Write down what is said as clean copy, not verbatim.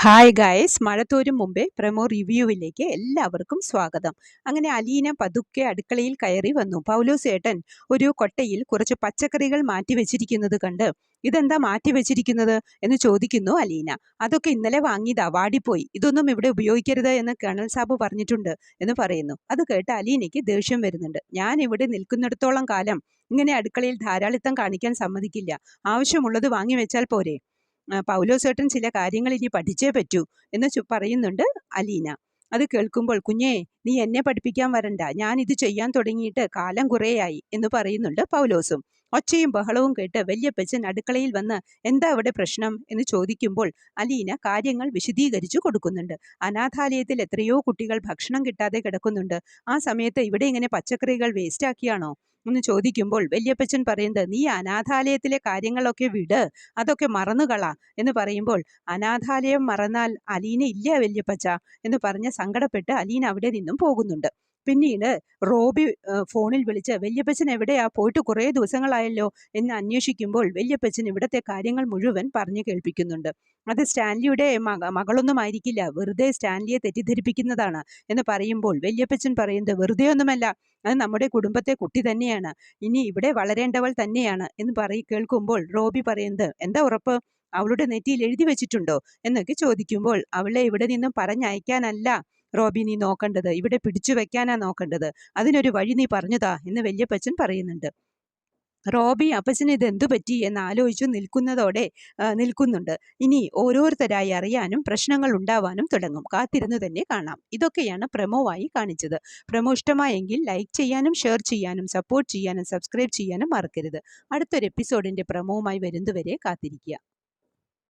Hi guys, മഴ തോരും മുമ്പേ promo റിവ്യൂവിലേക്ക് എല്ലാവർക്കും സ്വാഗതം. അങ്ങനെ അലീന പതുക്കെ അടുക്കളയിൽ കയറി വന്നു. പൗലോസ് ഏട്ടൻ ഒരു കൊട്ടയിൽ കുറച്ച് പച്ചക്കറികൾ മാറ്റി വെച്ചിരിക്കുന്നത് കണ്ട് ഇതെന്താ മാറ്റി വെച്ചിരിക്കുന്നത് എന്ന് ചോദിക്കുന്നു അലീന. അതൊക്കെ ഇന്നലെ വാങ്ങിയതാ, വാടിപ്പോയി, ഇതൊന്നും ഇവിടെ ഉപയോഗിക്കരുത് എന്ന് കേണൽ സാബ് പറഞ്ഞിട്ടുണ്ട് എന്ന് പറയുന്നു. അത് കേട്ട് അലീനയ്ക്ക് ദേഷ്യം വരുന്നുണ്ട്. ഞാൻ ഇവിടെ നിൽക്കുന്നിടത്തോളം കാലം ഇങ്ങനെ അടുക്കളയിൽ ധാരാളിത്തം കാണിക്കാൻ സമ്മതിക്കില്ല. ആവശ്യമുള്ളത് വാങ്ങി വെച്ചാൽ പോരെ. പൗലോസേട്ടൻ ചില കാര്യങ്ങൾ ഇനി പഠിച്ചേ പറ്റൂ എന്ന് പറയുന്നുണ്ട് അലീന. അത് കേൾക്കുമ്പോൾ, കുഞ്ഞേ, നീ എന്നെ പഠിപ്പിക്കാൻ വരണ്ട, ഞാൻ ഇത് ചെയ്യാൻ തുടങ്ങിയിട്ട് കാലം കുറേയായി എന്ന് പറയുന്നുണ്ട് പൗലോസും. ഒച്ചയും ബഹളവും കേട്ട് വല്യപ്പച്ചൻ അടുക്കളയിൽ വന്ന് എന്താ അവിടെ പ്രശ്നം എന്ന് ചോദിക്കുമ്പോൾ അലീന കാര്യങ്ങൾ വിശദീകരിച്ചു കൊടുക്കുന്നുണ്ട്. അനാഥാലയത്തിൽ എത്രയോ കുട്ടികൾ ഭക്ഷണം കിട്ടാതെ കിടക്കുന്നുണ്ട്. ആ സമയത്ത് ഇവിടെ ഇങ്ങനെ പച്ചക്കറികൾ വേസ്റ്റ് ആക്കിയാണോ എന്ന് ചോദിക്കുമ്പോൾ വല്യപ്പച്ചൻ പറയുന്നത്, നീ അനാഥാലയത്തിലെ കാര്യങ്ങളൊക്കെ വിട്, അതൊക്കെ മറന്നുകളാ എന്ന് പറയുമ്പോൾ, അനാഥാലയം മറന്നാൽ അലീന ഇല്ല വല്യപ്പച്ച എന്ന് പറഞ്ഞ് സങ്കടപ്പെട്ട് അലീന അവിടെ നിന്നും പോകുന്നുണ്ട്. പിന്നീട് റോബി ഫോണിൽ വിളിച്ച് വല്യപ്പച്ചൻ എവിടെയാ, പോയിട്ട് കുറേ ദിവസങ്ങളായല്ലോ എന്ന് അന്വേഷിക്കുമ്പോൾ വല്യപ്പച്ചൻ ഇവിടുത്തെ കാര്യങ്ങൾ മുഴുവൻ പറഞ്ഞു കേൾപ്പിക്കുന്നുണ്ട്. അത് സ്റ്റാൻലിയുടെ മകളൊന്നും ആയിരിക്കില്ല, വെറുതെ സ്റ്റാൻലിയെ തെറ്റിദ്ധരിപ്പിക്കുന്നതാണ് എന്ന് പറയുമ്പോൾ വല്യപ്പച്ചൻ പറയുന്നത്, വെറുതെ ഒന്നുമല്ല, അത് നമ്മുടെ കുടുംബത്തെ കുട്ടി തന്നെയാണ്, ഇനി ഇവിടെ വളരേണ്ടവൾ തന്നെയാണ് എന്ന് കേൾക്കുമ്പോൾ റോബി പറയുന്നത്, എന്താ ഉറപ്പ്, അവളുടെ നെറ്റിയിൽ എഴുതി വെച്ചിട്ടുണ്ടോ എന്നൊക്കെ ചോദിക്കുമ്പോൾ, അവളെ ഇവിടെ നിന്നും പറഞ്ഞയക്കാനല്ല റോബി നീ നോക്കേണ്ടത്, ഇവിടെ പിടിച്ചു വെക്കാനാ നോക്കേണ്ടത്, അതിനൊരു വഴി നീ പറഞ്ഞതാ എന്ന് വല്യപ്പച്ചൻ പറയുന്നുണ്ട്. റോബി അപ്പച്ചന് ഇത് എന്തു പറ്റി എന്ന് ആലോചിച്ചു നിൽക്കുന്നുണ്ട്. ഇനി ഓരോരുത്തരായി അറിയാനും പ്രശ്നങ്ങൾ ഉണ്ടാവാനും തുടങ്ങും. കാത്തിരുന്നു തന്നെ കാണാം. ഇതൊക്കെയാണ് പ്രമോവായി കാണിച്ചത്. പ്രമോ ഇഷ്ടമായെങ്കിൽ ലൈക്ക് ചെയ്യാനും ഷെയർ ചെയ്യാനും സപ്പോർട്ട് ചെയ്യാനും സബ്സ്ക്രൈബ് ചെയ്യാനും മറക്കരുത്. അടുത്തൊരു എപ്പിസോഡിന്റെ പ്രമോവുമായി വരുന്നതുവരെ കാത്തിരിക്കുക.